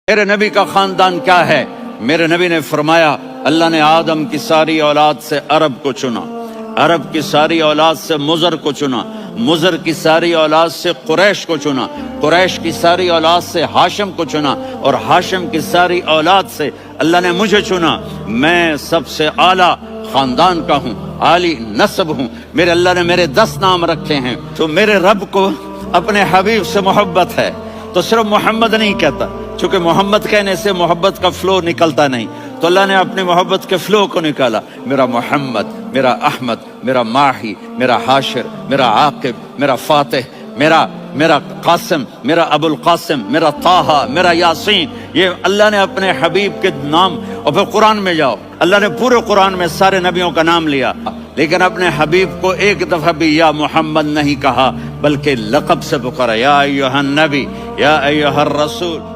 मेरे नबी का खानदान क्या है? मेरे नबी ने फरमाया, अल्लाह ने आदम की सारी औलाद से अरब को चुना, अरब की सारी औलाद से मुजर को चुना, मुजर की सारी औलाद से कुरैश को चुना, कुरैश की सारी औलाद से हाशिम को चुना और हाशिम की सारी औलाद से अल्लाह ने मुझे चुना। मैं सबसे आला खानदान का हूँ, आली नस्ब हूँ। मेरे अल्लाह ने मेरे 10 नाम रखे हैं। तो मेरे रब को अपने हबीब से मोहब्बत है तो सिर्फ मोहम्मद नहीं कहता, चूंकि मोहम्मद कहने से मोहब्बत का फ्लो निकलता नहीं, तो अल्लाह ने अपनी मोहब्बत के फ्लो को निकाला। मेरा मोहम्मद, मेरा अहमद, मेरा माही, मेरा हाशिर, मेरा आकिब, मेरा फातिह, मेरा कासिम, मेरा अबुल कासिम, मेरा ताहा, मेरा यासीन, ये अल्लाह ने अपने हबीब के नाम। और फिर कुरान में जाओ, अल्लाह ने पूरे कुरान में सारे नबियों का नाम लिया, लेकिन अपने हबीब को एक दफा भी या मोहम्मद नहीं कहा, बल्कि लक़ब से पुकारा, या अय्युहन नबी, या अय्युहर रसूल।